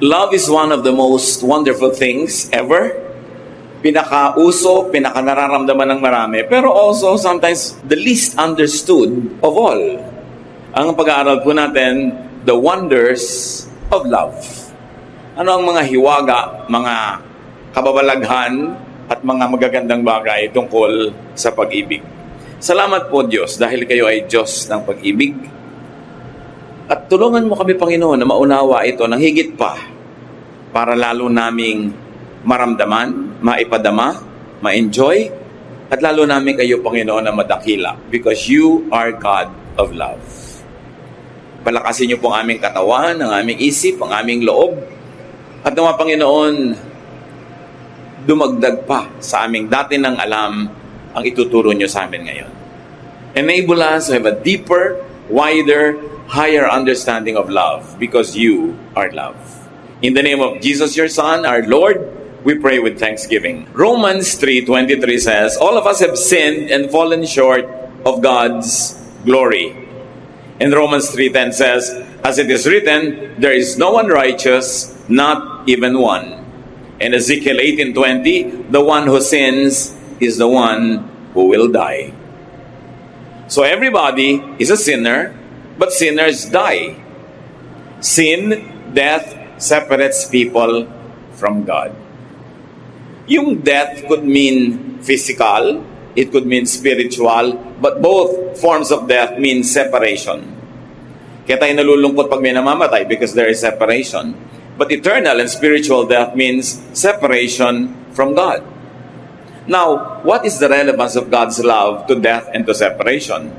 Love is one of the most wonderful things ever. Pinakauso, pinakanararamdaman ng marami, pero also sometimes the least understood of all. Ang pag-aaral po natin, the wonders of love. Ano ang mga hiwaga, mga kababalaghan, at mga magagandang bagay tungkol sa pag-ibig. Salamat po Diyos dahil kayo ay Diyos ng pag-ibig. At tulungan mo kami, Panginoon, na maunawa ito ng higit pa para lalo naming maramdaman, maipadama, ma-enjoy, at lalo namin kayo, Panginoon, na madakila because you are God of love. Palakasin niyo po ang aming katawan, ang aming isip, ang aming loob, at nawa, Panginoon, dumagdag pa sa aming dati ng alam ang ituturo niyo sa amin ngayon. Enable us to have a deeper, wider, higher understanding of love because you are love. In the name of Jesus, your Son, our Lord, we pray with thanksgiving. Romans 3:23 says, all of us have sinned and fallen short of God's glory. And Romans 3:10 says, as it is written, there is no one righteous, not even one. And Ezekiel 18:20, the one who sins is the one who will die. So everybody is a sinner, but sinners die. Sin, death, separates people from God. Yung death could mean physical, it could mean spiritual, but both forms of death mean separation. Kaya tayo nalulungkot pag may namamatay because there is separation. But eternal and spiritual death means separation from God. Now, what is the relevance of God's love to death and to separation?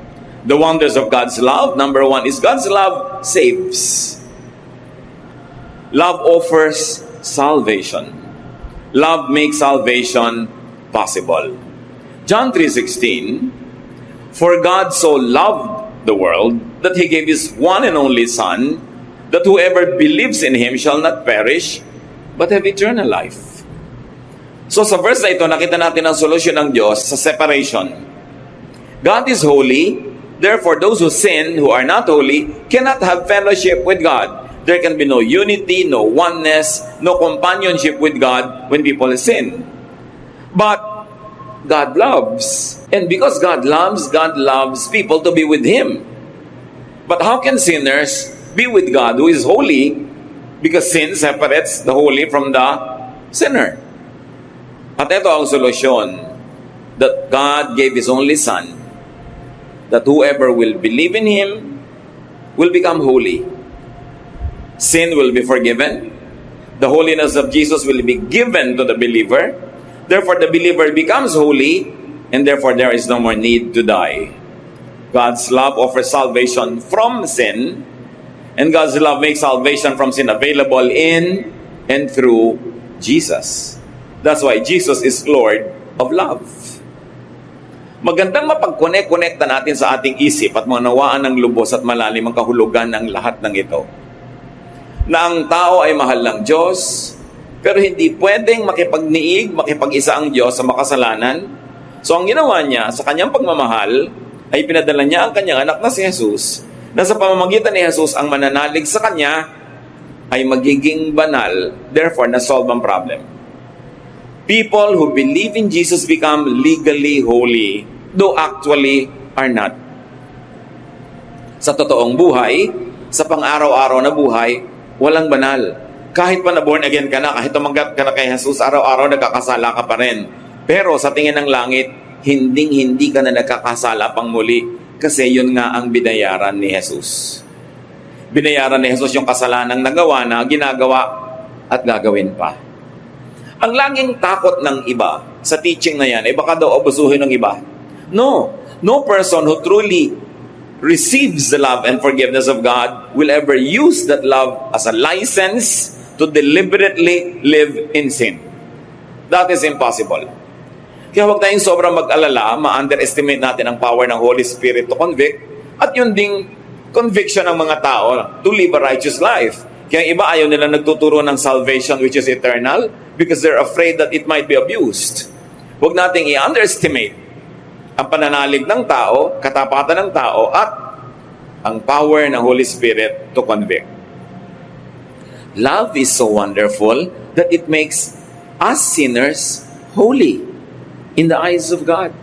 The wonders of God's love, number one, is God's love saves. Love offers salvation. Love makes salvation possible. John 3:16, for God so loved the world that He gave His one and only Son, that whoever believes in Him shall not perish, but have eternal life. So sa verse na ito, nakita natin ang solusyon ng Diyos sa separation. God is holy, therefore those who sin, who are not holy, cannot have fellowship with God. There can be no unity, no oneness, no companionship with God when people sin. But God loves. And because God loves people to be with Him. But how can sinners be with God who is holy? Because sin separates the holy from the sinner. At ito ang solusyon, that God gave His only Son, that whoever will believe in Him will become holy. Sin will be forgiven. The holiness of Jesus will be given to the believer. Therefore, the believer becomes holy, and therefore there is no more need to die. God's love offers salvation from sin, and God's love makes salvation from sin available in and through Jesus. That's why Jesus is Lord of love. Magandang mapag-connect-connecta natin sa ating isip at manawaan ng lubos at malalim ang kahulugan ng lahat ng ito. Na ang tao ay mahal ng Diyos, pero hindi pwedeng makipagniig, makipag-isa ang Diyos sa makasalanan. So ang ginawa niya sa kanyang pagmamahal ay pinadala niya ang kanyang anak na si Jesus, na sa pamamagitan ni Jesus ang mananalig sa kanya ay magiging banal, therefore na-solve ang problem. People who believe in Jesus become legally holy, though actually are not. Sa totoong buhay, sa pang-araw-araw na buhay, walang banal. Kahit pa na born again ka na, kahit tumanggap ka na kay Jesus, araw-araw nagkakasala ka pa rin. Pero sa tingin ng langit, hindi ka na nagkakasala pang muli kasi yun nga ang binayaran ni Jesus. Binayaran ni Jesus yung kasalanang nagawa na, ginagawa at gagawin pa. Ang laging takot ng iba sa teaching na yan, baka daw abusuhin ng iba. No person who truly receives the love and forgiveness of God will ever use that love as a license to deliberately live in sin. That is impossible. Kaya huwag tayong sobrang mag-alala, ma-underestimate natin ang power ng Holy Spirit to convict, at yun ding conviction ng mga tao to live a righteous life. Kaya iba ayaw nila nagtuturo ng salvation which is eternal because they're afraid that it might be abused. Huwag nating i-underestimate ang pananalig ng tao, katapatan ng tao, at ang power ng Holy Spirit to convict. Love is so wonderful that it makes us sinners holy in the eyes of God.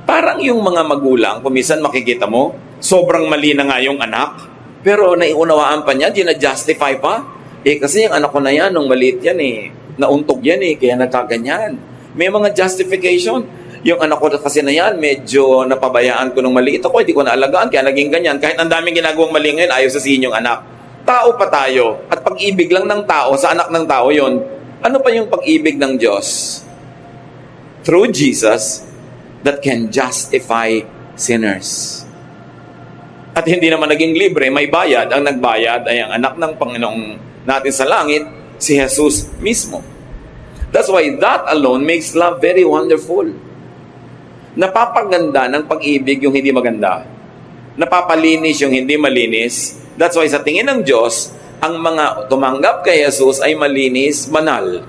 Parang yung mga magulang, kung minsan makikita mo, sobrang mali na nga yung anak, pero naiunawaan pa niya, ginajustify pa. Kasi yung anak ko na yan, nung maliit yan nauntog yan kaya nagkaganyan. May mga justification. Yung anak ko kasi na yan, medyo napabayaan ko nung maliit ako, hindi ko naalagaan, kaya naging ganyan. Kahit ang daming ginagawang mali ngayon, ayaw sasabihin yung anak. Tao pa tayo, at pag-ibig lang ng tao, sa anak ng tao yon. Ano pa yung pag-ibig ng Diyos? Through Jesus, that can justify sinners. At hindi naman naging libre, may bayad. Ang nagbayad ay ang anak ng Panginoong natin sa langit, si Jesus mismo. That's why that alone makes love very wonderful. Napapaganda ng pag-ibig yung hindi maganda. Napapalinis yung hindi malinis. That's why sa tingin ng Diyos, ang mga tumanggap kay Jesus ay malinis, banal.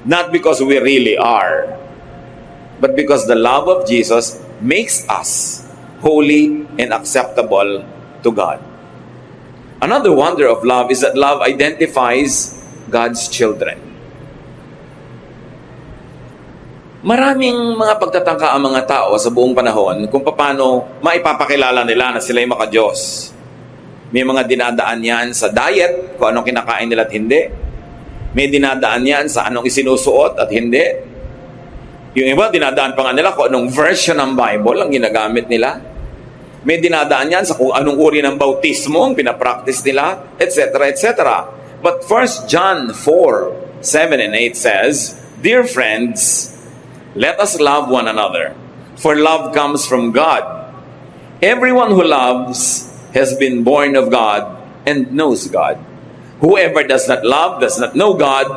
Not because we really are, but because the love of Jesus makes us holy and acceptable to God. Another wonder of love is that love identifies God's children. Maraming mga pagtatangka ang mga tao sa buong panahon kung paano maipapakilala nila na sila'y maka-Diyos. May mga dinadaan yan sa diet, kung anong kinakain nila at hindi. May dinadaan yan sa anong isinusuot at hindi. Yung iba, dinadaan pa nga nila kung anong version ng Bible ang ginagamit nila. May dinadaan yan sa kung anong uri ng bautismo ang pinapractice nila, etc., etc. But 1 John 4:7 and 8 says, "Dear friends, let us love one another, for love comes from God. Everyone who loves has been born of God and knows God. Whoever does not love does not know God,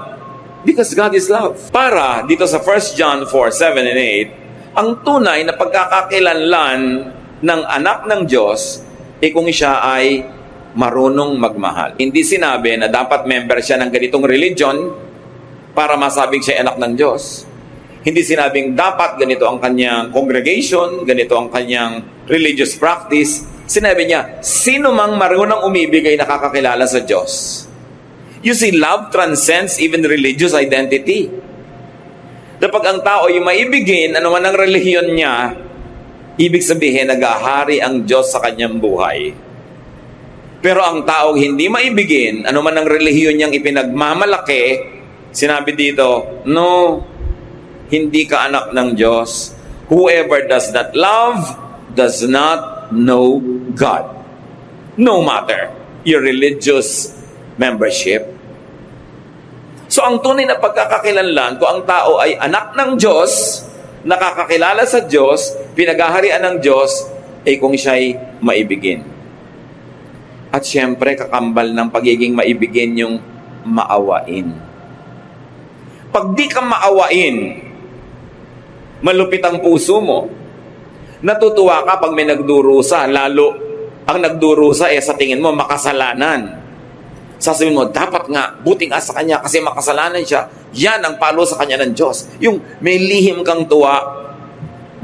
because God is love." Para dito sa 1 John 4:7 and 8, ang tunay na pagkakakilanlan ng anak ng Diyos kung siya ay marunong magmahal. Hindi sinabi na dapat member siya ng ganitong religion para masabing siya ay anak ng Diyos. Hindi sinabing dapat ganito ang kanyang congregation, ganito ang kanyang religious practice. Sinabi niya, sino mang marunong umibig ay nakakakilala sa Diyos. You see, love transcends even religious identity. Kapag ang tao ay maibigin, ano man ang relihiyon niya, ibig sabihin, nag-ahari ang Diyos sa kanyang buhay. Pero ang tao hindi maibigin, ano man ang relihiyon niyang ipinagmamalaki, sinabi dito, no, hindi ka anak ng Diyos. Whoever does not love does not know God. No matter your religious membership. So ang tunay na pagkakakilanlan, kung ang tao ay anak ng Diyos, nakakakilala sa Diyos, pinaghaharian ng Diyos, kung siya'y maibigin. At syempre, kakambal ng pagiging maibigin yung maawain. Pag di ka maawain, malupit ang puso mo, natutuwa ka pag may nagdurusa, lalo ang nagdurusa sa tingin mo makasalanan. Sasabihin mo, dapat nga, buting sa kanya kasi makasalanan siya. Yan ang palo sa kanya ng Diyos. Yung may lihim kang tuwa,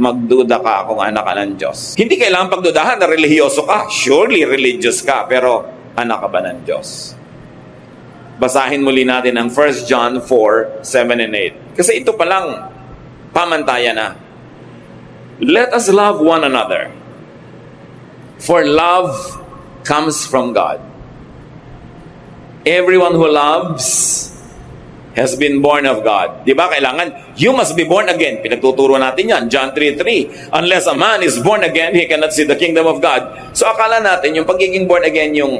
magduda ka kung anak ka ng Diyos. Hindi kailangan pagdudahan na relihiyoso ka. Surely religious ka, pero anak ka ba ng Diyos? Basahin muli natin ang 1 John 4:7 and 8. Kasi ito palang pamantayan na. Let us love one another, for love comes from God. Everyone who loves has been born of God. Di ba? Kailangan, you must be born again. Pinagtuturo natin yan. John 3:3. Unless a man is born again, he cannot see the kingdom of God. So akala natin, yung pagiging born again, yung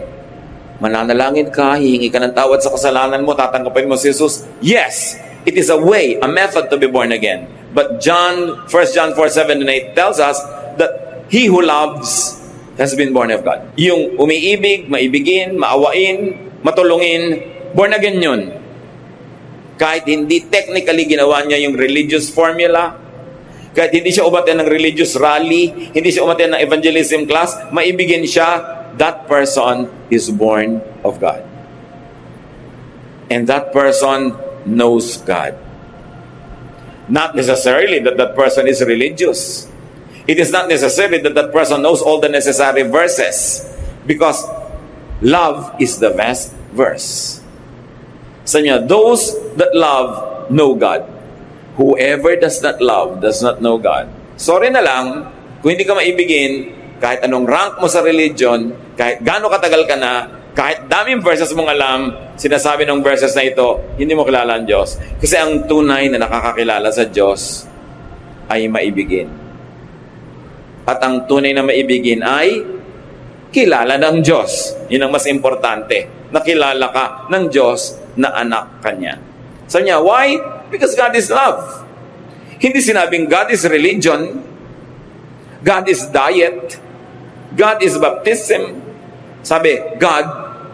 mananalangin ka, hihingi ka ng tawad sa kasalanan mo, tatanggapin mo si Jesus. Yes, it is a way, a method to be born again. But 1 John 4:7 and 8 tells us that he who loves has been born of God. Yung umiibig, maibigin, maawain, matulungin, born again yun. Kahit hindi technically ginawa niya yung religious formula, kahit hindi siya umaten ng religious rally, hindi siya umaten ng evangelism class, maibigin siya, that person is born of God. And that person knows God. Not necessarily that that person is religious. It is not necessarily that that person knows all the necessary verses. Because love is the best verse. Sabi niya, those that love know God. Whoever does not love does not know God. Sorry na lang, kung hindi ka maibigin, kahit anong rank mo sa religion, kahit gaano katagal ka na, kahit daming verses mong alam, sinasabi ng verses na ito, hindi mo kilala ang Diyos. Kasi ang tunay na nakakakilala sa Diyos ay maibigin. At ang tunay na maibigin ay kilala ng Diyos. Yun ang mas importante. Nakilala ka ng Diyos na anak kanya. Sabi niya, why? Because God is love. Hindi sinabing God is religion, God is diet, God is baptism. Sabi, God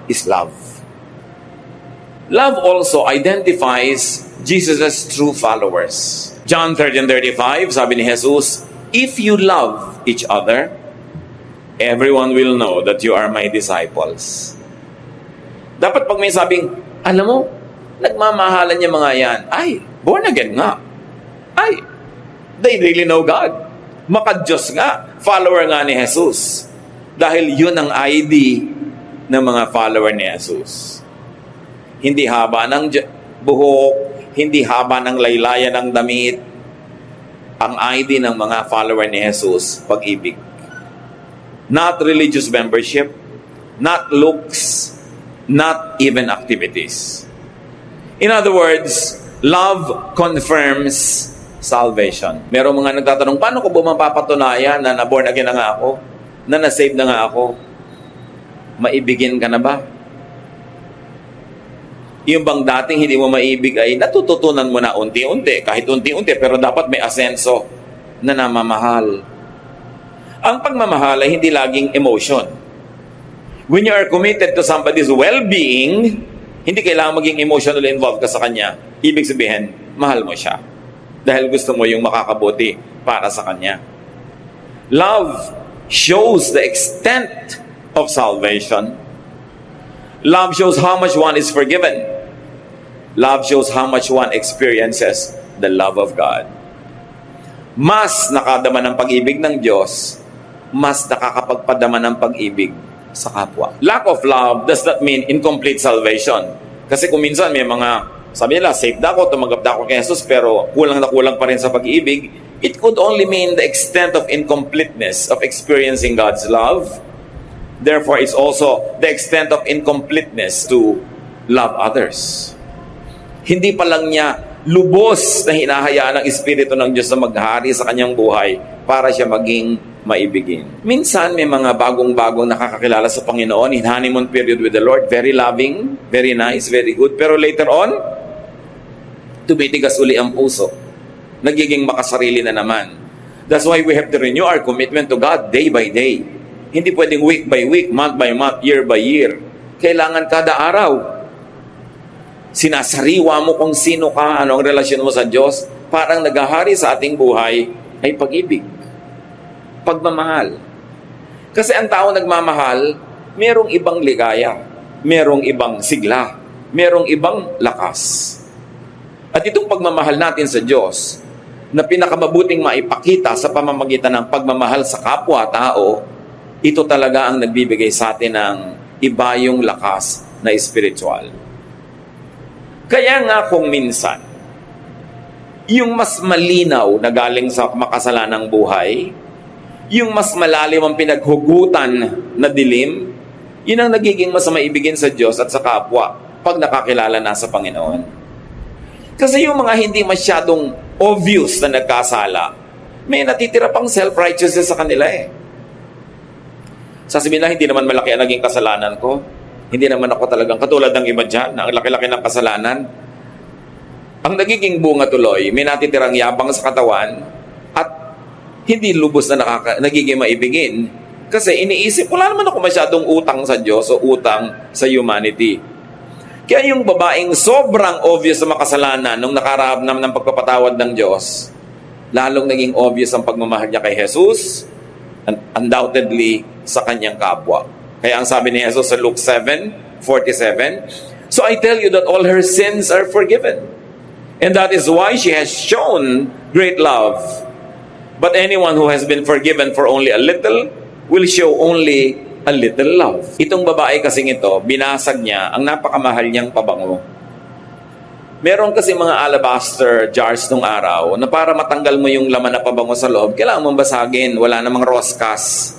is love. Love also identifies Jesus' true followers. John 13:35, sabi ni Jesus, if you love each other, everyone will know that you are my disciples. Dapat pag may sabing, alam mo, nagmamahalan niya mga yan, ay, born again nga. Ay, they really know God. Maka-Diyos nga, follower nga ni Jesus. Dahil yun ang ID ng mga follower ni Jesus. Hindi haba ng buhok, hindi haba ng laylayan ng damit. Ang ID ng mga follower ni Jesus, pag-ibig. Not religious membership, not looks, not even activities. In other words, love confirms salvation. Merong mga nagtatanong, paano ko ba mapapatunayan na na-born again na nga ako? Na na-save na nga ako? Maibigin ka na ba? Yung bang dating hindi mo maibig ay natututunan mo na unti-unti, kahit unti-unti, pero dapat may asenso na namamahal. Ang pagmamahal ay hindi laging emotion. When you are committed to somebody's well-being, hindi kailangan maging emotionally involved ka sa kanya. Ibig sabihin, mahal mo siya. Dahil gusto mo yung makakabuti para sa kanya. Love shows the extent of salvation. Love shows how much one is forgiven. Love shows how much one experiences the love of God. Mas nakadama ng pag-ibig ng Diyos, mas nakakapagpadama ng pag-ibig sa kapwa. Lack of love does not mean incomplete salvation. Kasi kung minsan may mga, sabi nila, saved ako, tumanggap na ako kay Jesus, pero kulang na kulang pa rin sa pag-ibig, it could only mean the extent of incompleteness of experiencing God's love. Therefore, it's also the extent of incompleteness to love others. Hindi pa lang niya lubos na hinahayaan ng Espiritu ng Diyos na maghari sa kanyang buhay para siya maging maibigin. Minsan, may mga bagong-bagong nakakakilala sa Panginoon in honeymoon period with the Lord. Very loving, very nice, very good. Pero later on, tumitigas uli ang puso. Nagiging makasarili na naman. That's why we have to renew our commitment to God day by day. Hindi pwedeng week by week, month by month, year by year. Kailangan kada araw. Sinasariwa mo kung sino ka, ano ang relasyon mo sa Diyos. Parang naghahari sa ating buhay ay pag-ibig. Pagmamahal. Kasi ang tao nagmamahal, merong ibang ligaya, merong ibang sigla, merong ibang lakas. At itong pagmamahal natin sa Diyos, na pinakamabuting maipakita sa pamamagitan ng pagmamahal sa kapwa-tao, ito talaga ang nagbibigay sa atin ng iba yung lakas na espiritual. Kaya nga kung minsan, yung mas malinaw na galing sa makasalanang buhay, yung mas malalim ang pinaghugutan na dilim, yun ang nagiging mas maibigin sa Diyos at sa kapwa pag nakakilala na sa Panginoon. Kasi yung mga hindi masyadong obvious na nagkasala, may natitira pang self-righteousness sa kanila eh. Sasabihin na, hindi naman malaki ang naging kasalanan ko. Hindi naman ako talagang katulad ng iba dyan, na ang laki-laki ng kasalanan. Ang nagiging bunga tuloy, may natitirang yabang sa katawan at hindi lubos na nagiging maibigin. Kasi iniisip, wala naman ako masyadong utang sa Diyos o utang sa humanity. Kaya yung babaeng sobrang obvious na makasalanan nung nakarahap naman ng pagpapatawad ng Diyos, lalong naging obvious ang pagmamahal niya kay Jesus, and undoubtedly sa kanyang kapwa. Kaya ang sabi ni Jesus sa Luke 7:47, so I tell you that all her sins are forgiven. And that is why she has shown great love. But anyone who has been forgiven for only a little will show only a little love. Itong babae kasing ito, binasag niya ang napakamahal niyang pabango. Meron kasi mga alabaster jars nung araw na para matanggal mo yung laman na pabango sa loob, kailangan mong basagin. Wala namang roskas.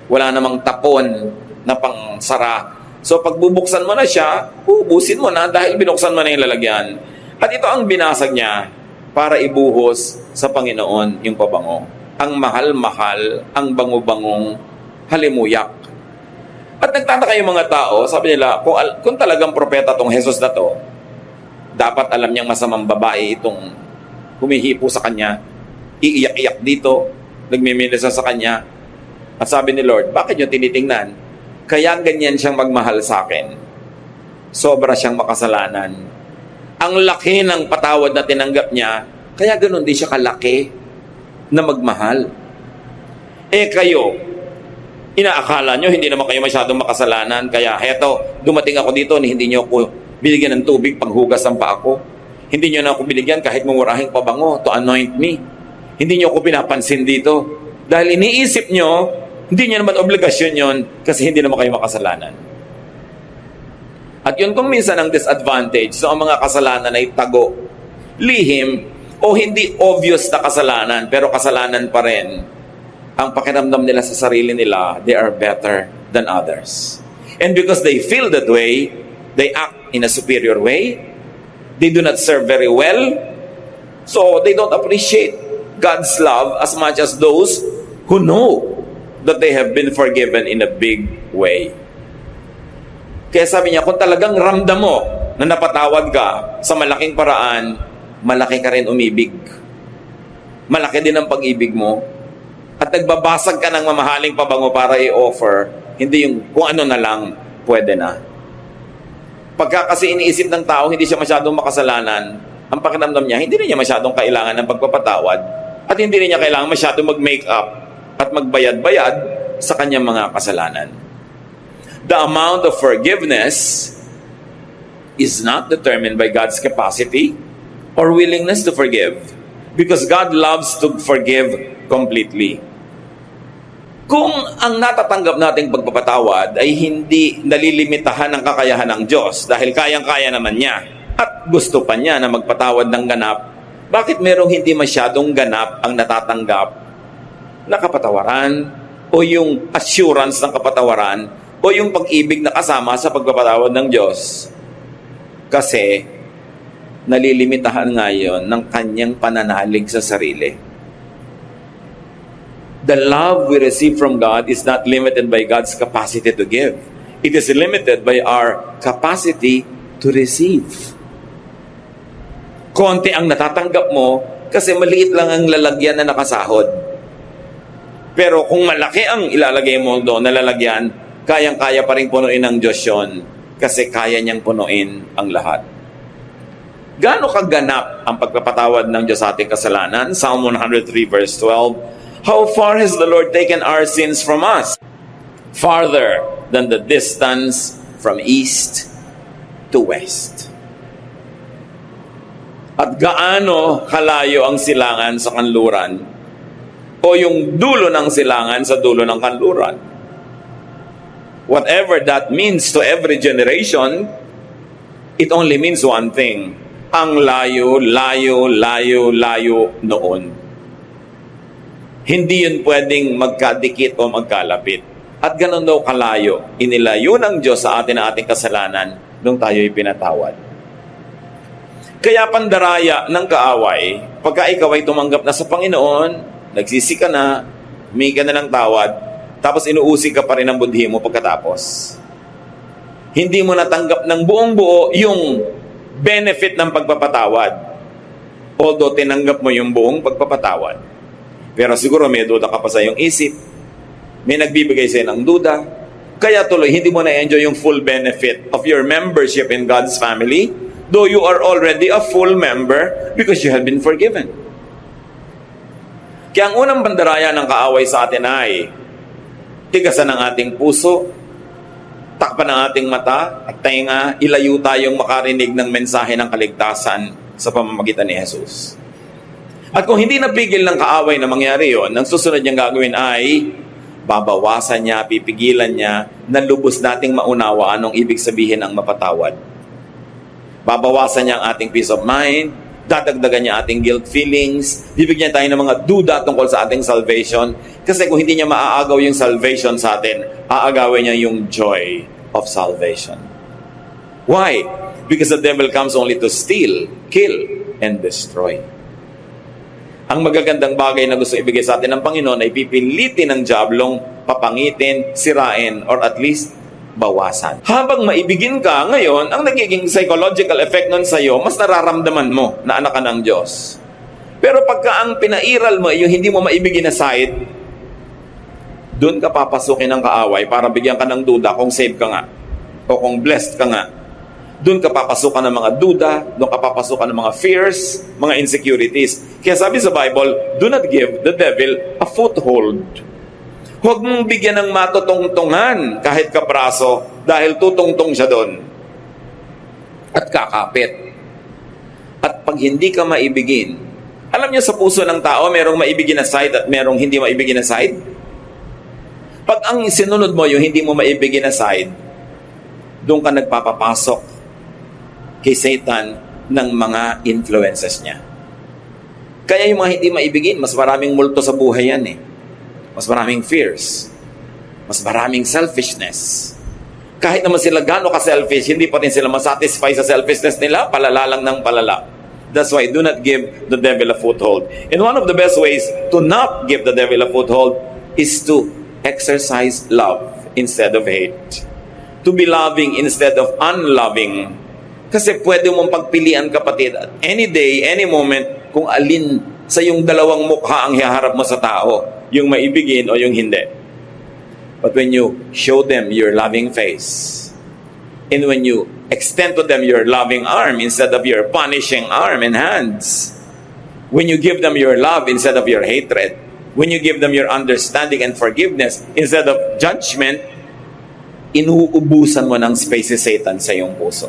Wala namang tapon na pangsara. So pag bubuksan mo na siya, ubusin mo na dahil binuksan mo na yung lalagyan. At ito ang binasag niya para ibuhos sa Panginoon yung pabango. Ang mahal-mahal, ang bango-bangong halimuyak. At nagtataka yung mga tao, sabi nila, kung talagang propeta tong Jesus na to, dapat alam niyang masamang babae itong humihipo sa kanya, iiyak-iyak dito, nagmiminisa sa kanya. At sabi ni Lord, bakit niyo tinitingnan? Kaya ganyan siyang magmahal sa akin. Sobra siyang makasalanan. Ang laki ng patawad na tinanggap niya, kaya ganun din siya kalaki na magmahal. Kayo, inaakala nyo, hindi naman kayo masyadong makasalanan, kaya heto, dumating ako dito, hindi nyo ako binigyan ng tubig panghugas ng paa ko. Hindi nyo na ako binigyan kahit mumurahing pabango to anoint me. Hindi nyo ako pinapansin dito. Dahil iniisip nyo, hindi nyo naman obligasyon yon kasi hindi naman kayo makasalanan. At yun kung minsan ang disadvantage, so ang mga kasalanan ay tago, lihim, o hindi obvious na kasalanan, pero kasalanan pa rin. Ang pakiramdam nila sa sarili nila, they are better than others. And because they feel that way, they act in a superior way. They do not serve very well. So they don't appreciate God's love as much as those who know that they have been forgiven in a big way. Kaya sabi niya, kung talagang ramdam mo na napatawad ka sa malaking paraan, malaki ka rin umibig. Malaki din ang pag-ibig mo. At nagbabasag ka ng mamahaling pabango para i-offer, hindi yung kung ano na lang pwede na. Pagka kasi iniisip ng tao, hindi siya masyadong makasalanan, ang pakiramdam niya, hindi rin niya masyadong kailangan ng pagpapatawad at hindi rin niya kailangan masyadong mag-make up at magbayad-bayad sa kanyang mga kasalanan. The amount of forgiveness is not determined by God's capacity or willingness to forgive because God loves to forgive completely. Kung ang natatanggap nating pagpapatawad ay hindi nalilimitahan ng kakayahan ng Diyos dahil kayang-kaya naman niya at gusto pa niya na magpatawad ng ganap, bakit merong hindi masyadong ganap ang natatanggap na kapatawaran o yung assurance ng kapatawaran o yung pag-ibig na kasama sa pagpapatawad ng Diyos? Kasi nalilimitahan ngayon ng kanyang pananalig sa sarili. The love we receive from God is not limited by God's capacity to give. It is limited by our capacity to receive. Konti ang natatanggap mo kasi maliit lang ang lalagyan na nakasahod. Pero kung malaki ang ilalagay mo doon na lalagyan, kayang-kaya pa rin punuin ng Diyos yun kasi kaya niyang punuin ang lahat. Gaano kaganap ang pagpapatawad ng Diyos sa ating kasalanan? Psalm 103 verse 12, how far has the Lord taken our sins from us? Farther than the distance from east to west. At gaano kalayo ang silangan sa kanluran o yung dulo ng silangan sa dulo ng kanluran. Whatever that means to every generation, it only means one thing. Ang layo, layo, layo, layo noon. Hindi yun pwedeng magkadikit o magkalapit. At ganun daw kalayo, inilayo ng Diyos sa atin ang ating kasalanan nung tayo'y pinatawad. Kaya pandaraya ng kaaway, pagka ikaw ay tumanggap na sa Panginoon, nagsisi ka na, humingi ka na ng tawad, tapos inuusig ka pa rin ang budhi mo pagkatapos. Hindi mo natanggap ng buong buo yung benefit ng pagpapatawad. Although tinanggap mo yung buong pagpapatawad. Pero siguro may duda ka pa sa iyong isip. May nagbibigay sa'yo ng duda. Kaya tuloy, hindi mo na-enjoy yung full benefit of your membership in God's family, though you are already a full member because you have been forgiven. Kaya ang unang bandaraya ng kaaway sa atin ay tigasan ang ating puso, takpan ang ating mata, at tainga, ilayo tayong makarinig ng mensahe ng kaligtasan sa pamamagitan ni Jesus. At kung hindi napigil ng kaaway na mangyari yon, ang susunod niyang gagawin ay babawasan niya, pipigilan niya, na lubos nating maunawa anong ibig sabihin ng mapatawad. Babawasan niya ang ating peace of mind, dadagdagan niya ating guilt feelings, bibigyan tayo ng mga duda tungkol sa ating salvation. Kasi kung hindi niya maaagaw yung salvation sa atin, aagawin niya yung joy of salvation. Why? Because the devil comes only to steal, kill, and destroy. Ang magagandang bagay na gusto ibigay sa atin ng Panginoon ay pipilitin ng diablong papangitin, sirain, or at least bawasan. Habang maibigin ka, ngayon, ang nagiging psychological effect nun sa'yo, mas nararamdaman mo na anak ka ng Diyos. Pero pagka ang pinairal mo ay yung hindi mo maibigin na side, doon ka papasukin ng kaaway para bigyan ka ng duda kung saved ka nga o kung blessed ka nga. Doon ka papasukan ng mga duda, doon ka papasukan ng mga fears, mga insecurities. Kaya sabi sa Bible, do not give the devil a foothold. Huwag mong bigyan ng matutungtungan kahit kapraso dahil tutungtong siya doon at kakapit. At pag hindi ka maibigin, alam niyo sa puso ng tao, merong maibigin na side at merong hindi maibigin na side. Pag ang sinunod mo yung hindi mo maibigin na side, doon ka nagpapapasok kay Satan ng mga influences niya. Kaya yung mga hindi maibigin, mas maraming multo sa buhay yan eh. Mas maraming fears. Mas maraming selfishness. Kahit naman sila gaano ka-selfish, hindi pa rin sila masatisfy sa selfishness nila, palala lang ng palala. That's why do not give the devil a foothold. And one of the best ways to not give the devil a foothold is to exercise love instead of hate. To be loving instead of unloving. Kasi pwede mong pagpilian, kapatid, at any day, any moment, kung alin sa yung dalawang mukha ang hiharap mo sa tao, yung maibigin o yung hindi. But when you show them your loving face, and when you extend to them your loving arm instead of your punishing arm and hands, when you give them your love instead of your hatred, when you give them your understanding and forgiveness instead of judgment, inuubusan mo ng space si Satan sa iyong puso.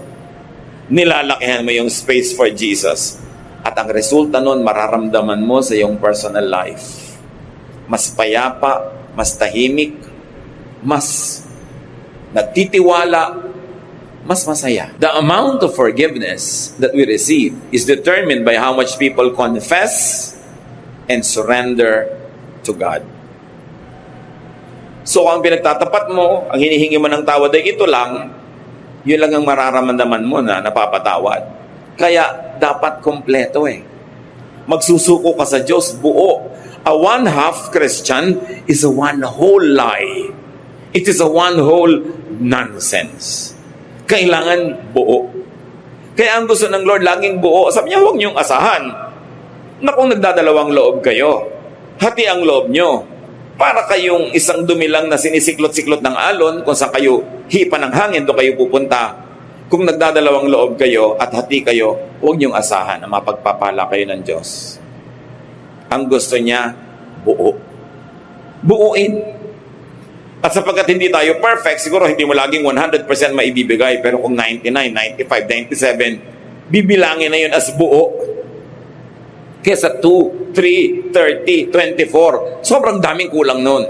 Nilalakihan mo yung space for Jesus. At ang resulta nun, mararamdaman mo sa iyong personal life. Mas payapa, mas tahimik, mas nagtitiwala, mas masaya. The amount of forgiveness that we receive is determined by how much people confess and surrender to God. So, ang pinagtatapat mo, ang hinihingi mo ng tawad ay ito lang, yun lang ang mararamdaman mo na napapatawad. Kaya, dapat kompleto eh. Magsusuko ka sa Diyos, buo. A one-half Christian is a one whole lie. It is a one whole nonsense. Kailangan buo. Kaya ang gusto ng Lord, laging buo. Sabi niya, huwag niyong asahan na kung nagdadalawang loob kayo, hati ang loob niyo. Para kayong isang dumi lang na sinisiklot-siklot ng alon, kung saan kayo hipa ng hangin, doon kayo pupunta. Kung nagdadalawang loob kayo at hati kayo, huwag niyong asahan na mapagpapala kayo ng Diyos. Ang gusto niya, buo. Buuin. At sapagkat hindi tayo perfect, siguro hindi mo laging 100% maibibigay, pero kung 99, 95, 97, bibilangin na yun as buo. Kesa 2, 3, 30, 24. Sobrang daming kulang nun.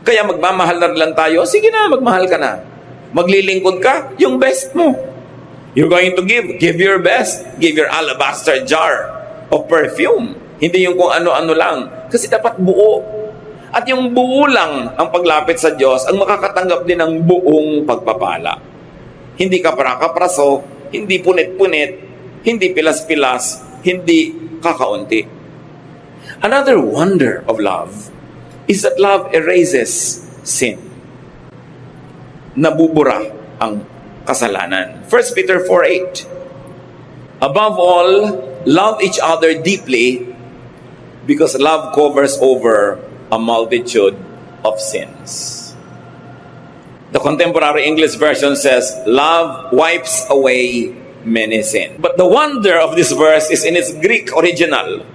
Kaya magmamahal na lang tayo, sige na, magmahal ka na. Maglilingkod ka, yung best mo. You're going to give your best. Give your alabaster jar of perfume. Hindi yung kung ano-ano lang. Kasi dapat buo. At yung buo lang ang paglapit sa Diyos, ang makakatanggap din ng buong pagpapala. Hindi ka para-kapraso, hindi punit-punit, hindi pilas-pilas, hindi kakaunti. Another wonder of love is that love erases sin. Nabubura ang kasalanan. 1 Peter 4:8. Above all, love each other deeply because love covers over a multitude of sins. The contemporary English version says, love wipes away many sin. But the wonder of this verse is in its Greek original,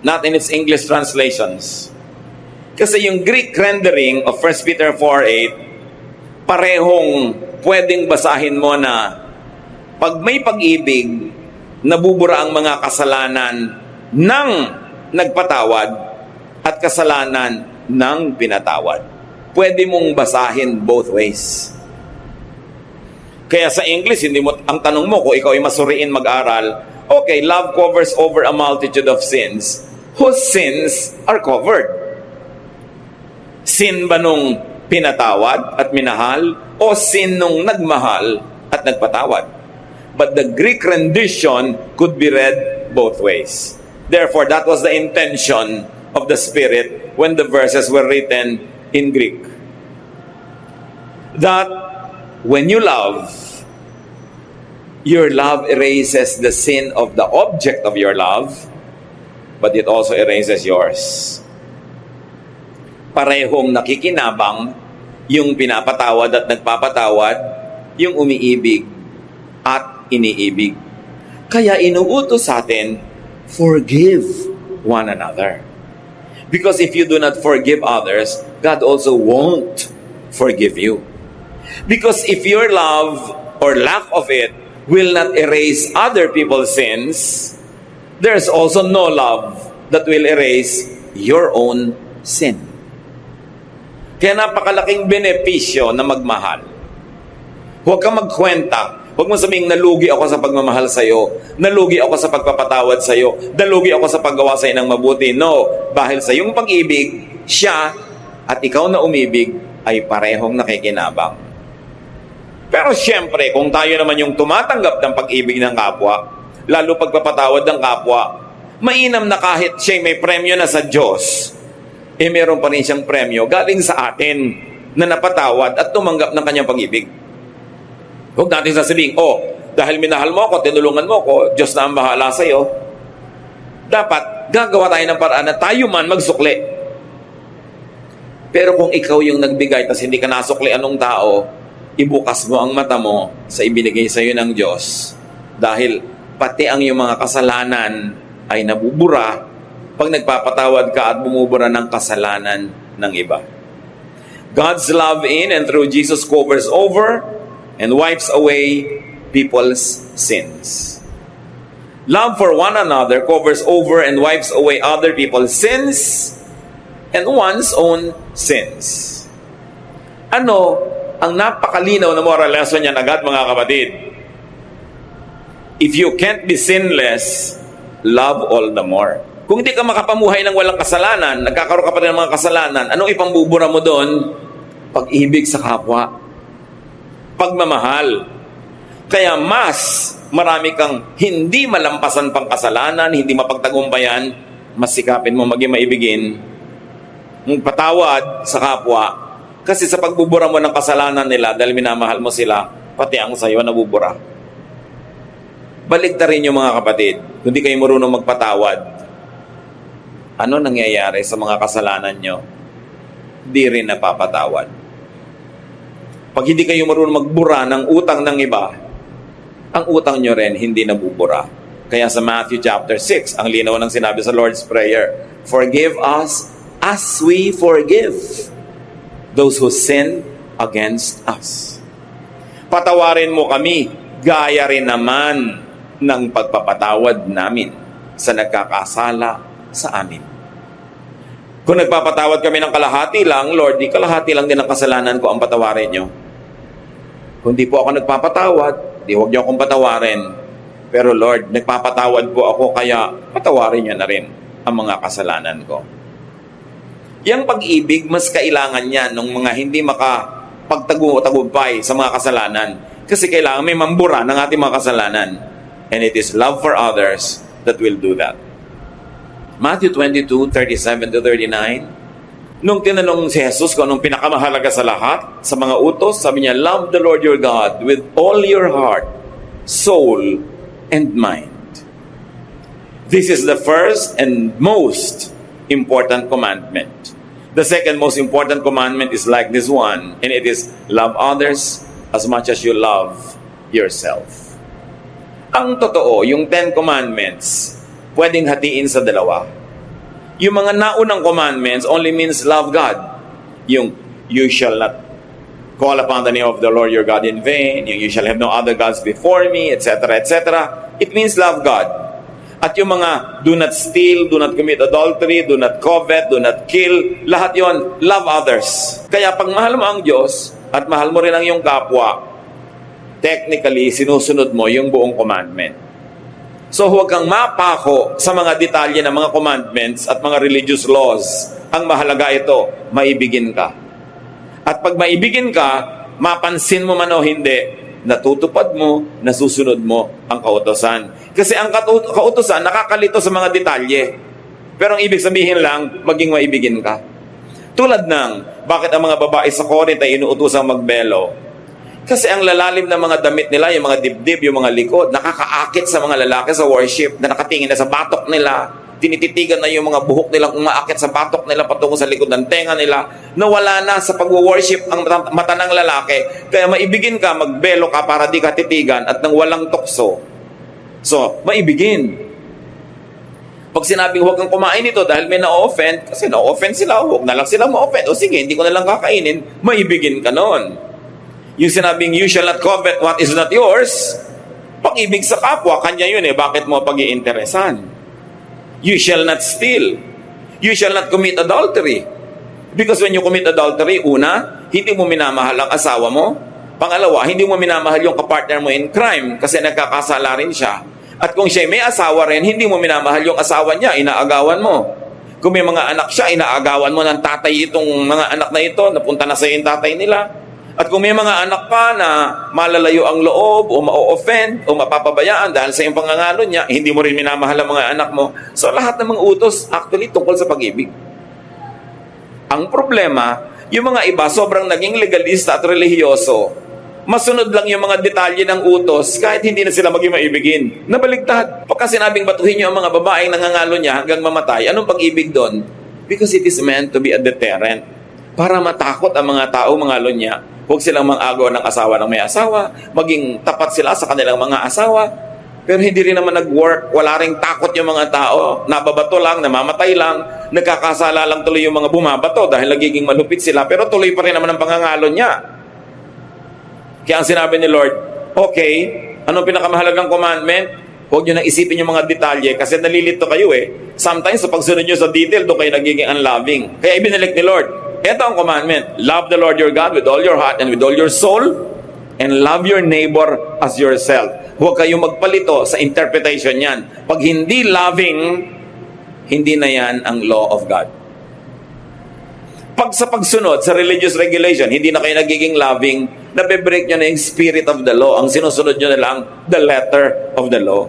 not in its English translations. Kasi yung Greek rendering of 1 Peter 4:8, parehong pwedeng basahin mo na pag may pag-ibig, nabubura ang mga kasalanan ng nagpatawad at kasalanan ng pinatawad. pwede mong basahin both ways. Kaya sa English, hindi mo, ang tanong mo kung ikaw ay masuriin mag-aral, okay, love covers over a multitude of sins. Whose sins are covered? Sin ba nung pinatawad at minahal o sin nung nagmahal at nagpatawad? But the Greek rendition could be read both ways. Therefore, that was the intention of the Spirit when the verses were written in Greek. That when you love, your love erases the sin of the object of your love, but it also erases yours. Parehong nakikinabang yung pinapatawad at nagpapatawad, yung umiibig at iniibig. Kaya inuutos sa atin, forgive one another. Because if you do not forgive others, God also won't forgive you. Because if your love or lack of it will not erase other people's sins, there's also no love that will erase your own sin. Kaya napakalaking benepisyo na magmahal. Huwag kang magkwenta. Huwag mo sabihing, nalugi ako sa pagmamahal sa'yo. Nalugi ako sa pagpapatawad sa'yo. Nalugi ako sa paggawa sa'yo ng mabuti. No, dahil sa iyong pag-ibig, siya at ikaw na umibig ay parehong nakikinabang. Pero siyempre, kung tayo naman yung tumatanggap ng pag-ibig ng kapwa, lalo pagpapatawad ng kapwa, mainam na kahit siya may premyo na sa Diyos, meron pa rin siyang premyo galing sa atin na napatawad at tumanggap ng kanyang pag-ibig. Huwag natin sasabihin, dahil minahal mo ako, tinulungan mo ako, Diyos na ang bahala sa'yo. Dapat, gagawa tayo ng paraan na tayo man magsukli. Pero kung ikaw yung nagbigay tas hindi ka nasukli anong tao, ibukas mo ang mata mo sa ibinigay sa'yo ng Diyos. Dahil pati ang iyong mga kasalanan ay nabubura pag nagpapatawad ka at bumubura ng kasalanan ng iba. God's love in and through Jesus covers over and wipes away people's sins. Love for one another covers over and wipes away other people's sins and one's own sins. Ano ang napakalinaw na moral lesson niyan agad, mga kapatid? If you can't be sinless, love all the more. Kung hindi ka makapamuhay ng walang kasalanan, nagkakaroon ka pa rin ng mga kasalanan, anong ipambubura mo doon? Pag-ibig sa kapwa. Pagmamahal. Kaya mas marami kang hindi malampasan pang kasalanan, hindi mapagtagumpayan, mas sikapin mo maging maibigin, patawad sa kapwa. Kasi sa pagbubura mo ng kasalanan nila, dahil minamahal mo sila, pati ang sayo nabubura. Baligtarin yung mga kapatid. Kung di kayo marunong magpatawad, ano nangyayari sa mga kasalanan nyo? Di rin napapatawad. Pag hindi kayo marunong magbura ng utang ng iba, ang utang nyo rin hindi nabubura. Kaya sa Matthew chapter 6, ang linaw ng sinabi sa Lord's Prayer, forgive us as we forgive those who sin against us. Patawarin mo kami, gaya rin naman ng pagpapatawad namin sa nagkakasala sa amin. Kung nagpapatawad kami ng kalahati lang, Lord, di kalahati lang din ang kasalanan ko ang patawarin nyo. Kung di po ako nagpapatawad, di huwag nyo akong patawarin. Pero Lord, nagpapatawad po ako, kaya patawarin nyo na rin ang mga kasalanan ko. Yang pag-ibig, mas kailangan yan ng mga hindi makapagtagumpay sa mga kasalanan. Kasi kailangan may mambura ng ating mga kasalanan. And it is love for others that will do that. Matthew 22:37-39. Nung tinanong si Jesus kung anong pinakamahalaga sa lahat, sa mga utos, sabi niya, love the Lord your God with all your heart, soul, and mind. This is the first and most important commandment. The second most important commandment is like this one, and it is love others as much as you love yourself. Ang totoo, yung 10 commandments, pwedeng hatiin sa dalawa. Yung mga naunang commandments only means love God. Yung you shall not call upon the name of the Lord your God in vain, yung you shall have no other gods before me, etc., etc. It means love God. At yung mga do not steal, do not commit adultery, do not covet, do not kill, lahat yon, love others. Kaya pag mahal mo ang Diyos at mahal mo rin ang iyong kapwa, technically, sinusunod mo yung buong commandment. So huwag kang mapako sa mga detalye ng mga commandments at mga religious laws. Ang mahalaga ito, maibigin ka. At pag maibigin ka, mapansin mo man o hindi, natutupad mo, nasusunod mo ang kautosan. Kasi ang kautosan nakakalito sa mga detalye. Pero ang ibig sabihin lang, maging maibigin ka. Tulad ng, bakit ang mga babae sa Corinth ay inuutosang magbelo? Kasi ang lalalim ng mga damit nila, yung mga dibdib, yung mga likod, nakakaakit sa mga lalaki sa worship na nakatingin na sa batok nila. Tinititigan na yung mga buhok nilang umaakit sa batok nila patungo sa likod ng tenga nila, nawala na sa pag-worship ang mata ng lalaki. Kaya maibigin ka, magbelo ka para di ka titigan at nang walang tukso. So, maibigin. Pag sinabing huwag kang kumain ito dahil may na-offend, kasi na-offend sila, huwag na lang sila ma-offend. O sige, hindi ko na lang kakainin, maibigin ka nun. Yung sinabing you shall not covet what is not yours, pag-ibig sa kapwa, kanya yun bakit mo pag-iinteresan? You shall not steal. You shall not commit adultery. Because when you commit adultery, una, hindi mo minamahal ang asawa mo. Pangalawa, hindi mo minamahal yung kapartner mo in crime kasi nagkakasala rin siya. At kung siya may asawa rin, hindi mo minamahal yung asawa niya, inaagawan mo. Kung may mga anak siya, inaagawan mo ng tatay itong mga anak na ito, napunta na sa yung tatay nila. At kung may mga anak ka na malalayo ang loob o ma-offend o mapapabayaan dahil sa iyong pangangalo niya, hindi mo rin minamahal ang mga anak mo. So lahat ng mga utos actually tungkol sa pag-ibig. Ang problema, yung mga iba sobrang naging legalista at relihiyoso. Masunod lang yung mga detalye ng utos kahit hindi na sila maging maibigin. Nabaligtad. Pagka sinabing batuhin niyo ang mga babaeng nangangalo niya hanggang mamatay, anong pag-ibig doon? Because it is meant to be a deterrent. Para matakot ang mga tao mangalo niya. Huwag silang mang-agaw ng asawa ng may asawa, maging tapat sila sa kanilang mga asawa. Pero hindi rin naman nag-work, wala ring takot yung mga tao, nababato lang, namamatay lang, nagkakasala lang tuloy yung mga bumabato dahil nagiging malupit sila, pero tuloy pa rin naman ang pangangalo niya. Kaya ang sinabi ni Lord, okay, anong pinakamahalagang commandment? Huwag nyo nang isipin yung mga detalye kasi nalilito kayo Sometimes sa pagsunod nyo sa detail, doon kayo nagiging unloving. Kaya ibinalik ni Lord, ito ang commandment, love the Lord your God with all your heart and with all your soul, and love your neighbor as yourself. Huwag kayong magpalito sa interpretation yan. Pag hindi loving, hindi na yan ang law of God. Pag sa pagsunod sa religious regulation, hindi na kayo nagiging loving, nabibreak nyo na yung spirit of the law. Ang sinusunod nyo na lang, the letter of the law.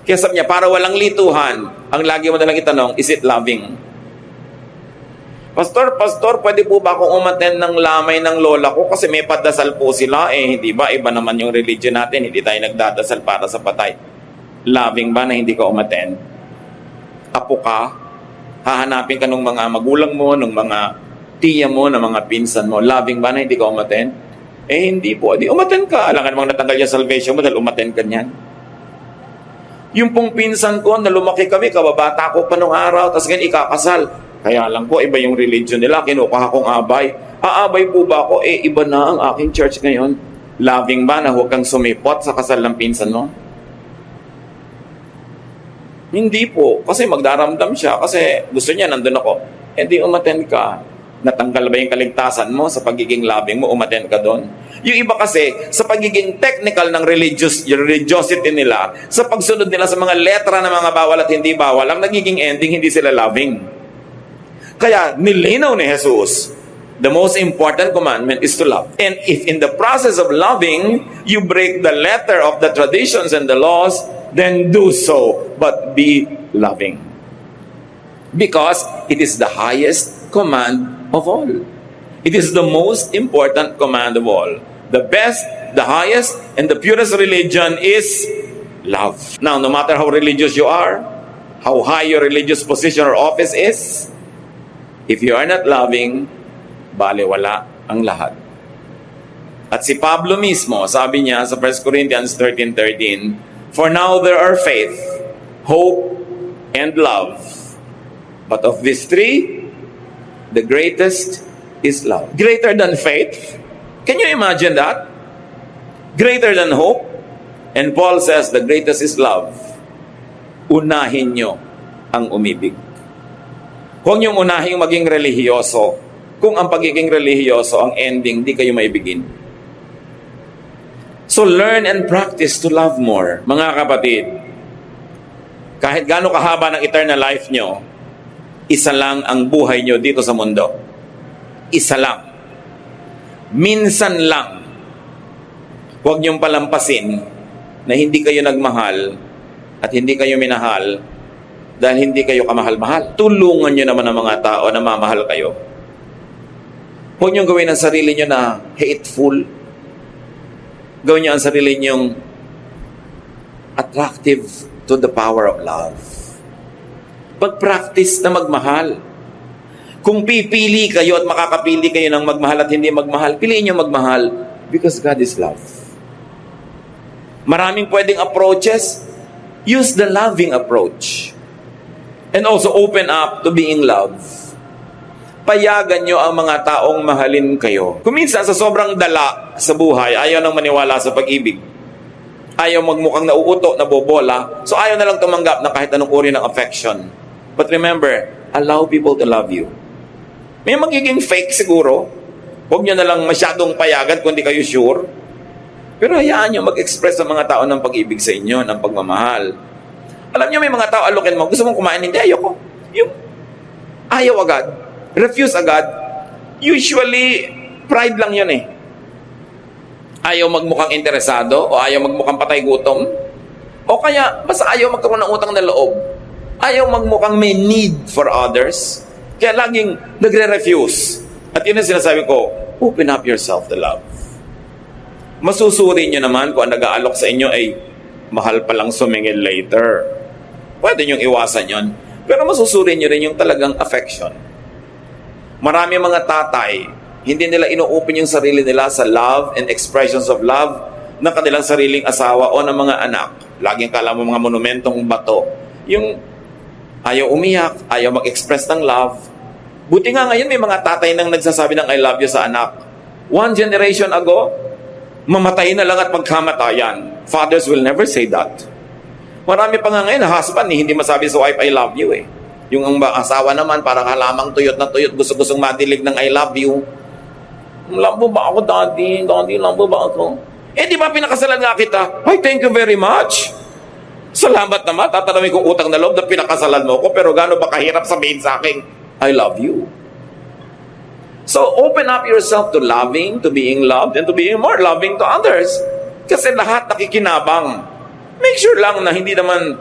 Kaya sabi niya, para walang lituhan, ang lagi mo na lang itanong, is it loving? Pastor, pwede po ba akong umattend ng lamay ng lola ko kasi may padasal po sila hindi ba? Iba naman yung religion natin, hindi tayo nagdadasal para sa patay. Loving ba na hindi ka umattend? Apo ka? Hahanapin ka ng mga magulang mo, ng mga tiya mo, ng mga pinsan mo. Loving ba na hindi ka umattend? Hindi po. Di umattend ka. Alam ka namang natanggal yung salvation mo dahil umattend ka niyan. Yung pong pinsan ko, na lumaki kami, kababata ko pa nung araw, tapos ganyan ikakasal. Kaya lang po, iba yung religion nila, kinukuha kong abay. Aabay po ba ako? Iba na ang aking church ngayon. Loving ba na huwag kang sumipot sa kasal ng pinsan mo? Hindi po. Kasi magdaramdam siya. Kasi gusto niya, nandun ako. Di umattend ka. Natanggal ba yung kaligtasan mo sa pagiging loving mo? Umattend ka doon. Yung iba kasi, sa pagiging technical ng religiosity nila, sa pagsunod nila sa mga letra ng mga bawal at hindi bawal, ang nagiging ending, hindi sila loving. Kaya nilinaw ni Jesus, the most important commandment is to love. And if in the process of loving, you break the letter of the traditions and the laws, then do so, but be loving. Because it is the highest command of all. It is the most important command of all. The best, the highest, and the purest religion is love. Now, no matter how religious you are, how high your religious position or office is, if you are not loving, balewala ang lahat. At si Pablo mismo, sabi niya sa 1 Corinthians 13:13, for now there are faith, hope, and love. But of these three, the greatest is love. Greater than faith? Can you imagine that? Greater than hope? And Paul says the greatest is love. unahin nyo ang umibig. Huwag niyong unahin maging relihiyoso. Kung ang pagiging relihiyoso, ang ending, di kayo maibigin. So learn and practice to love more. Mga kapatid, kahit gaano kahaba ng eternal life nyo, isa lang ang buhay nyo dito sa mundo. Isa lang. Minsan lang. Huwag niyong palampasin na hindi kayo nagmahal at hindi kayo minahal dahil hindi kayo kamahal-mahal. Tulungan nyo naman ang mga tao na mamahal kayo. Huwag niyong gawin ang sarili nyo na hateful. Gawin niyo ang sarili niyong attractive to the power of love. Pag-practice na magmahal. Kung pipili kayo at makakapili kayo ng magmahal at hindi magmahal, piliin niyo magmahal because God is love. Maraming pwedeng approaches. Use the loving approach. And also open up to being loved. Payagan nyo ang mga taong mahalin kayo. Kung minsan sa sobrang dala sa buhay, ayaw nang maniwala sa pag-ibig. Ayaw magmukhang nauuto, nabobola. So ayaw na lang tumanggap na kahit anong uri ng affection. But remember, allow people to love you. May magiging fake siguro. Huwag nyo na lang masyadong payagan kung di kayo sure. Pero hayaan nyo mag-express sa mga tao ng pag-ibig sa inyo, ng pagmamahal. Alam nyo, may mga tao alokin mo, gusto mong kumain, hindi, ayoko. Yung ayaw agad. Refuse agad. Usually, pride lang yun eh. Ayaw magmukhang interesado o ayaw magmukhang patay gutom. O kaya, basta ayaw magkaroon ng utang na loob. Ayaw magmukhang may need for others. Kaya laging nagre-refuse. At yun ang sinasabi ko, open up yourself to love. Masusuri nyo naman kung ang nag-aalok sa inyo ay mahal palang sumingil later. Pwede nyong iwasan yon. Pero masusuri nyo rin yung talagang affection. Marami mga tatay, hindi nila ino-open yung sarili nila sa love and expressions of love ng kanilang sariling asawa o ng mga anak. Laging kala mo mga monumentong bato. Yung ayaw umiyak, ayaw mag-express ng love. Buti nga ngayon may mga tatay nang nagsasabi ng I love you sa anak. One generation ago, mamatay na lang at magkamatayan. Fathers will never say that. Marami pa nga ngayon, husband, hindi masabi sa wife, I love you eh. Yung ang asawa naman, parang halamang tuyot na tuyot, gusto-gustong madilig ng I love you. Love mo ba ako, daddy? Daddy, love mo ba ako? Eh, di ba pinakasalan nga kita? Ay, thank you very much. Salamat naman, tatanawin kong utang na loob na pinakasalan mo ko, pero gano'n ba kahirap sabihin sa akin, I love you. So, open up yourself to loving, to being loved, and to being more loving to others. Kasi lahat nakikinabang. Make sure lang na hindi naman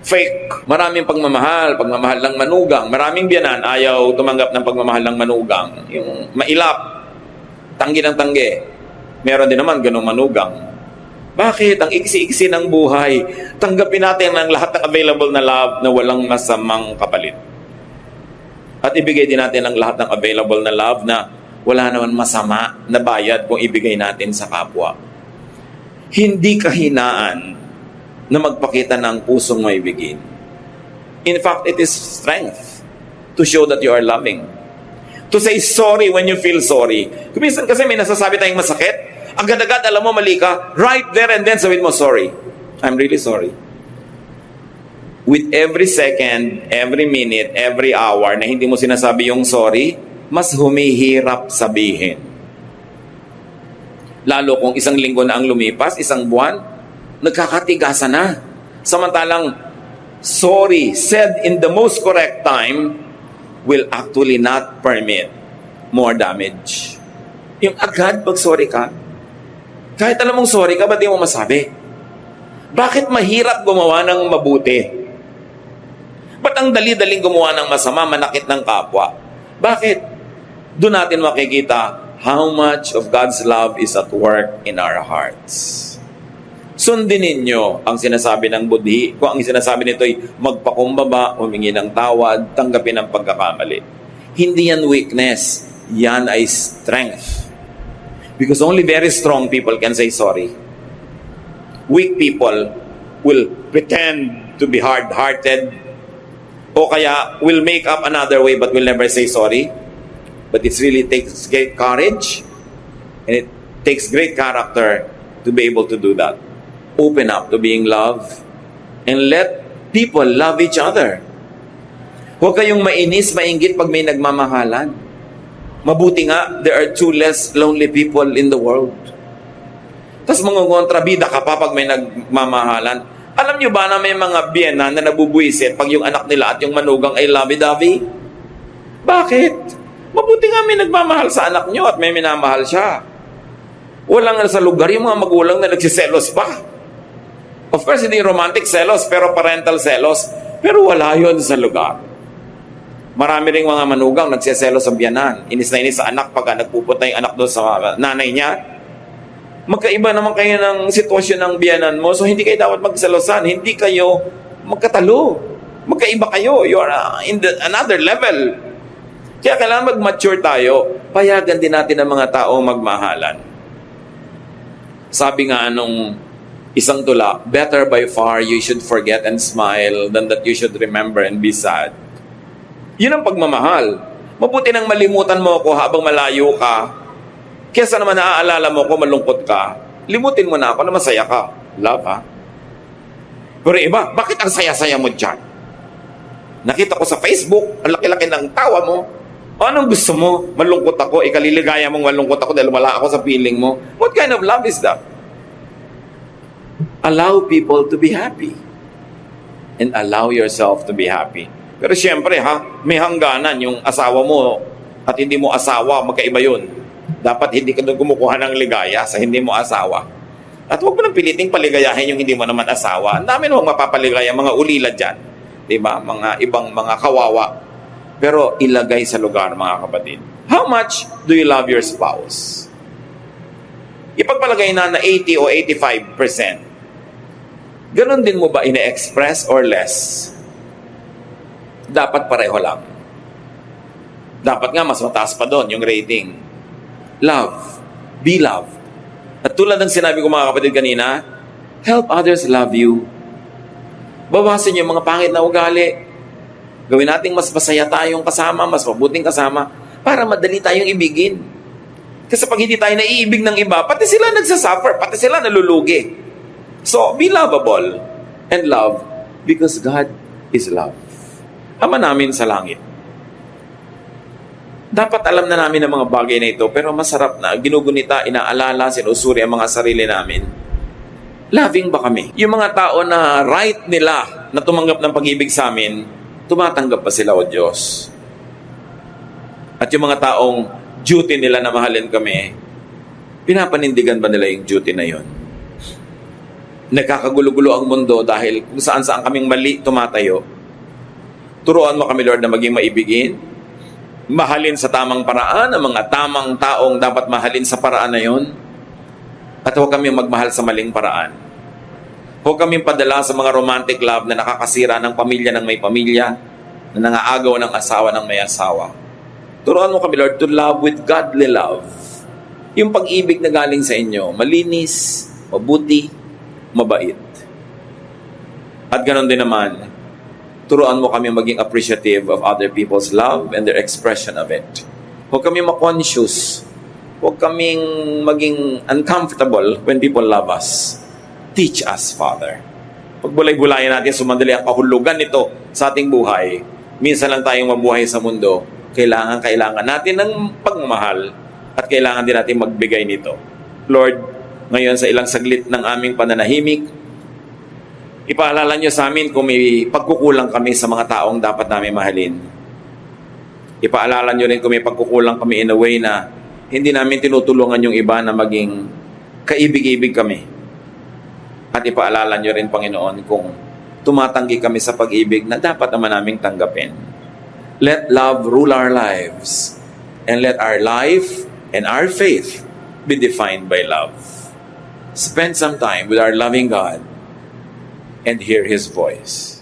fake. Maraming pagmamahal ng manugang. Maraming biyanan, ayaw tumanggap ng pagmamahal ng manugang. Yung mailap, tanggi ng tanggi. Meron din naman ganong manugang. Bakit? Ang iksi-iksi ng buhay. Tanggapin natin ang lahat ng available na love na walang masamang kapalit. At ibigay din natin ang lahat ng available na love na wala naman masama na bayad kung ibigay natin sa kapwa. Hindi kahinaan na magpakita ng pusong maibigin. In fact, it is strength to show that you are loving. To say sorry when you feel sorry. Kuminsan kasi may nasasabi tayong masakit, agad-agad alam mo mali ka, right there and then sabihin mo, sorry. I'm really sorry. With every second, every minute, every hour na hindi mo sinasabi yung sorry, mas humihirap sabihin. Lalo kung isang linggo na ang lumipas, isang buwan, nagkakatigasan na. Samantalang, sorry said in the most correct time will actually not permit more damage. Yung agad pag sorry ka, kahit alam mong sorry ka, ba't di mo masabi? Bakit mahirap gumawa ng mabuti? Ba't ang dali-daling gumawa ng masama, manakit ng kapwa? Bakit? Doon natin makikita how much of God's love is at work in our hearts. Sundin ninyo ang sinasabi ng budhi. Kung ang sinasabi nito ay magpakumbaba, humingi ng tawad, tanggapin ang pagkakamali. Hindi yan weakness. Yan ay strength. Because only very strong people can say sorry. Weak people will pretend to be hard-hearted o kaya will make up another way but will never say sorry. But it really takes great courage and it takes great character to be able to do that. Open up to being loved and let people love each other. Huwag kayong mainis, mainggit pag may nagmamahalan. Mabuti nga, there are 2 less lonely people in the world. Tapos mga kontrabida ka pa pag may nagmamahalan. Alam nyo ba na may mga biyena na nabubuisit pag yung anak nila at yung manugang ay lovey-dovey? Bakit? Mabuti nga may nagmamahal sa anak nyo at may minamahal siya. Walang sa lugar yung mga magulang na nagsiselos pa. Of course, hindi romantic selos, pero parental selos. Pero wala yun sa lugar. Marami ring mga manugang nagsiselos sa biyanan. Inis na inis sa anak pagka nagpupunta yung anak doon sa nanay niya. Magkaiba naman kayo ng sitwasyon ng biyanan mo, so hindi kayo dapat magselosan. Hindi kayo magkatalo. Magkaiba kayo. You are in another level. Kaya kailangan mag-mature tayo. Payagan din natin ang mga tao magmahalan. Sabi nga nung isang tula, better by far you should forget and smile than that you should remember and be sad. Yun ang pagmamahal. Mabuti nang malimutan mo ako habang malayo ka. Kesa naman naaalala mo ko, malungkot ka. Limutin mo na ako na masaya ka. Love, ha? Pero iba, bakit ang saya-saya mo dyan? Nakita ko sa Facebook, ang laki-laki ng tawa mo. Anong gusto mo? Malungkot ako. Ikaliligaya mong malungkot ako dahil wala ako sa feeling mo. What kind of love is that? Allow people to be happy. And allow yourself to be happy. Pero siyempre, may hangganan yung asawa mo at hindi mo asawa, magkaiba yun. Dapat hindi ka doon kumukuha ng ligaya sa hindi mo asawa. At huwag mo nang piliting paligayahin yung hindi mo naman asawa. Ang dami namang mapapaligaya, mga ulila dyan. Diba? Mga ibang mga kawawa. Pero ilagay sa lugar, mga kapatid. How much do you love your spouse? Ipagpalagay na 80 o 85%. Ganon din mo ba ine-express or less? Dapat pareho lang. Dapat nga mas mataas pa doon yung rating. Love. Be loved. At tulad ng sinabi ko mga kapatid kanina, help others love you. Bawasan yung mga pangit na ugali. Gawin nating mas masaya tayong kasama, mas mabuting kasama, para madali tayong ibigin. Kasi pag hindi tayo naiibig ng iba, pati sila nagsasuffer, pati sila nalulugi. So, be lovable and love because God is love. Ama namin sa langit. Dapat alam na namin ang mga bagay na ito, pero masarap na ginugunita, inaalala, sinusuri ang mga sarili namin. Loving ba kami? Yung mga tao na right nila na tumanggap ng pag-ibig sa amin, tumatanggap pa sila o Diyos? At yung mga taong duty nila na mahalin kami, pinapanindigan ba nila yung duty na yon? Nagkakagulo-gulo ang mundo dahil kung saan-saan kaming mali tumatayo. Turuan mo kami, Lord, na maging maibigin, mahalin sa tamang paraan, ang mga tamang taong dapat mahalin sa paraan na yon, at huwag kami magmahal sa maling paraan. Huwag kami padala sa mga romantic love na nakakasira ng pamilya ng may pamilya, na nangaagaw ng asawa ng may asawa. Turuan mo kami, Lord, to love with godly love. Yung pag-ibig na galing sa inyo, malinis, mabuti, mabait. At ganoon din naman, turuan mo kami maging appreciative of other people's love and their expression of it. Huwag kami ma-conscious. Huwag kaming maging uncomfortable when people love us. Teach us, Father. Pag bulay-bulayan natin, sumandali ang kahulugan nito sa ating buhay. Minsan lang tayong mabuhay sa mundo. Kailangan natin ng pagmamahal at kailangan din natin magbigay nito. Lord, ngayon sa ilang saglit ng aming pananahimik, ipaalala nyo sa amin kung may pagkukulang kami sa mga taong dapat namin mahalin. Ipaalala nyo rin kung may pagkukulang kami in a way na hindi namin tinutulungan yung iba na maging kaibig-ibig kami. At ipaalala nyo rin, Panginoon, kung tumatanggi kami sa pag-ibig na dapat naman naming tanggapin. Let love rule our lives, and let our life and our faith be defined by love. Spend some time with our loving God and hear His voice.